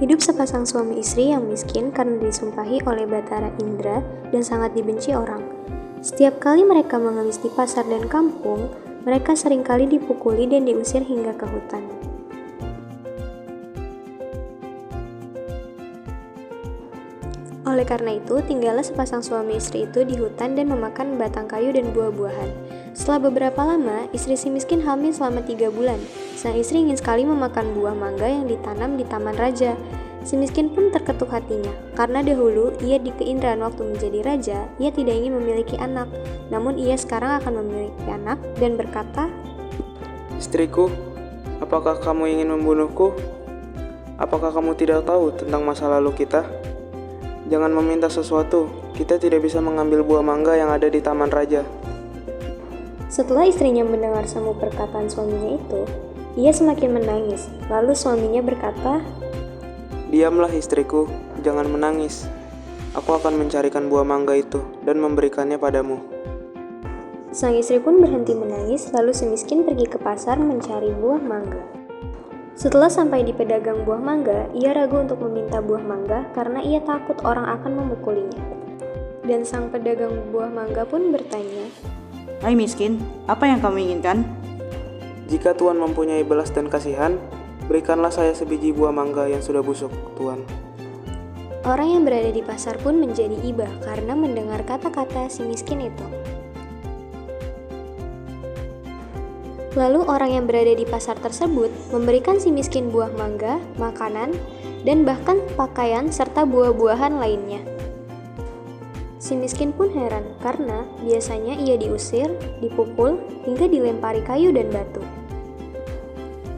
Hidup sepasang suami istri yang miskin karena disumpahi oleh Batara Indra dan sangat dibenci orang. Setiap kali mereka mengemis di pasar dan kampung, mereka seringkali dipukuli dan diusir hingga ke hutan. Oleh karena itu, tinggallah sepasang suami istri itu di hutan dan memakan batang kayu dan buah-buahan. Setelah beberapa lama, istri si miskin hamil selama 3 bulan. Sang istri ingin sekali memakan buah mangga yang ditanam di taman raja. Si miskin pun terketuk hatinya, karena dahulu ia di keindahan waktu menjadi raja, ia tidak ingin memiliki anak. Namun ia sekarang akan memiliki anak dan berkata, "Istriku, apakah kamu ingin membunuhku? Apakah kamu tidak tahu tentang masa lalu kita? Jangan meminta sesuatu, kita tidak bisa mengambil buah mangga yang ada di taman raja." Setelah istrinya mendengar semua perkataan suaminya itu, ia semakin menangis. Lalu suaminya berkata, "Diamlah istriku, jangan menangis. Aku akan mencarikan buah mangga itu dan memberikannya padamu." Sang istri pun berhenti menangis, lalu si miskin pergi ke pasar mencari buah mangga. Setelah sampai di pedagang buah mangga, ia ragu untuk meminta buah mangga karena ia takut orang akan memukulinya. Dan sang pedagang buah mangga pun bertanya, "Hai miskin, apa yang kamu inginkan?" "Jika Tuan mempunyai belas dan kasihan, berikanlah saya sebiji buah mangga yang sudah busuk, Tuan." Orang yang berada di pasar pun menjadi iba karena mendengar kata-kata si miskin itu. Lalu orang yang berada di pasar tersebut memberikan si miskin buah mangga, makanan, dan bahkan pakaian serta buah-buahan lainnya. Si miskin pun heran karena biasanya ia diusir, dipukul, hingga dilempari kayu dan batu.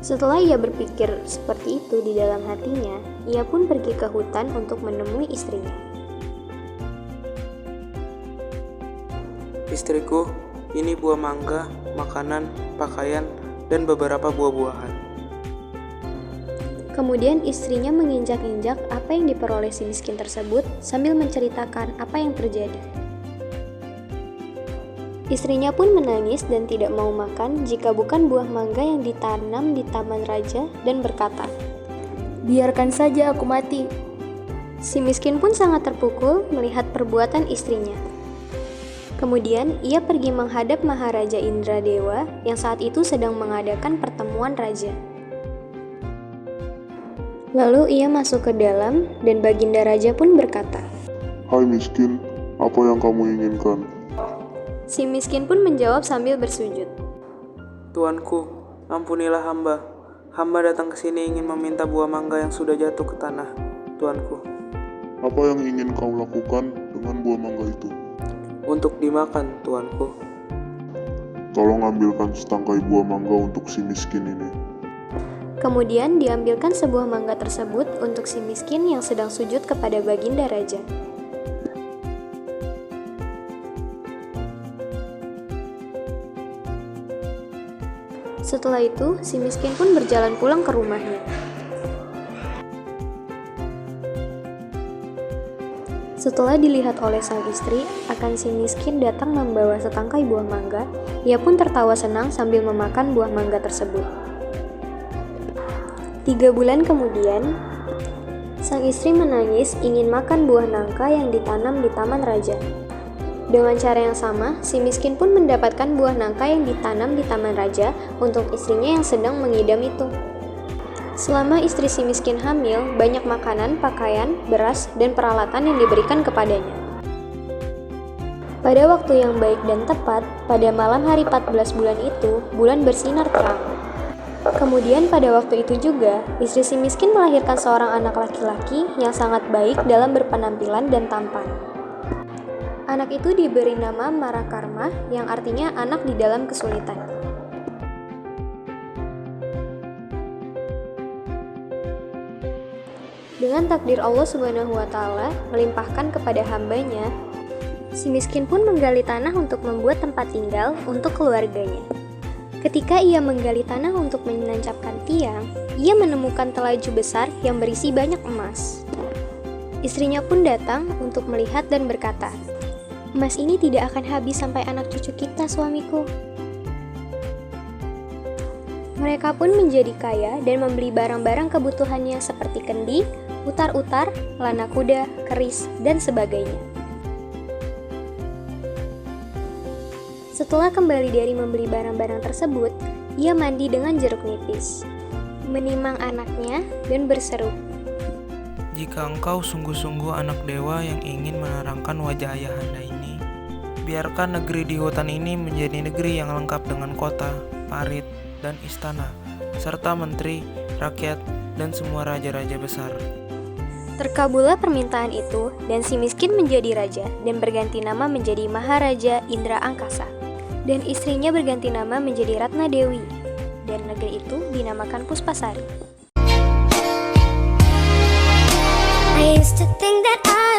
Setelah ia berpikir seperti itu di dalam hatinya, ia pun pergi ke hutan untuk menemui istrinya. "Istriku, ini buah mangga, makanan, pakaian, dan beberapa buah-buahan." Kemudian istrinya menginjak-injak apa yang diperoleh si miskin tersebut sambil menceritakan apa yang terjadi. Istrinya pun menangis dan tidak mau makan jika bukan buah mangga yang ditanam di taman raja dan berkata, "Biarkan saja aku mati." Si miskin pun sangat terpukul melihat perbuatan istrinya. Kemudian ia pergi menghadap Maharaja Indradewa yang saat itu sedang mengadakan pertemuan raja. Lalu ia masuk ke dalam dan Baginda Raja pun berkata, "Hai miskin, apa yang kamu inginkan?" Si miskin pun menjawab sambil bersujud, "Tuanku, ampunilah hamba. Hamba datang ke sini ingin meminta buah mangga yang sudah jatuh ke tanah, Tuanku." "Apa yang ingin kau lakukan dengan buah mangga itu?" "Untuk dimakan, Tuanku." "Tolong ambilkan setangkai buah mangga untuk si miskin ini." Kemudian diambilkan sebuah mangga tersebut untuk si miskin yang sedang sujud kepada Baginda Raja. Setelah itu, si miskin pun berjalan pulang ke rumahnya. Setelah dilihat oleh sang istri, akan si miskin datang membawa setangkai buah mangga, ia pun tertawa senang sambil memakan buah mangga tersebut. 3 bulan kemudian, sang istri menangis ingin makan buah nangka yang ditanam di taman raja. Dengan cara yang sama, si miskin pun mendapatkan buah nangka yang ditanam di taman raja untuk istrinya yang sedang mengidam itu. Selama istri si miskin hamil, banyak makanan, pakaian, beras, dan peralatan yang diberikan kepadanya. Pada waktu yang baik dan tepat, pada malam hari 14 bulan itu, bulan bersinar terang. Kemudian pada waktu itu juga, istri si miskin melahirkan seorang anak laki-laki yang sangat baik dalam berpenampilan dan tampan. Anak itu diberi nama Marakarma yang artinya anak di dalam kesulitan. Dengan takdir Allah Subhanahu wa Ta'ala melimpahkan kepada hambanya, si miskin pun menggali tanah untuk membuat tempat tinggal untuk keluarganya. Ketika ia menggali tanah untuk menancapkan tiang, ia menemukan telaju besar yang berisi banyak emas. Istrinya pun datang untuk melihat dan berkata, "Emas ini tidak akan habis sampai anak cucu kita, suamiku." Mereka pun menjadi kaya dan membeli barang-barang kebutuhannya seperti kendi, utar-utar, lana kuda, keris, dan sebagainya. Setelah kembali dari membeli barang-barang tersebut, ia mandi dengan jeruk nipis, menimang anaknya, dan berseru, "Jika engkau sungguh-sungguh anak dewa yang ingin menerangkan wajah ayahanda ini, biarkan negeri di hutan ini menjadi negeri yang lengkap dengan kota, parit, dan istana, serta menteri, rakyat, dan semua raja-raja besar." Terkabullah permintaan itu, dan si miskin menjadi raja dan berganti nama menjadi Maharaja Indra Angkasa. Dan istrinya berganti nama menjadi Ratna Dewi, dan negeri itu dinamakan Puspasari. I used to think that I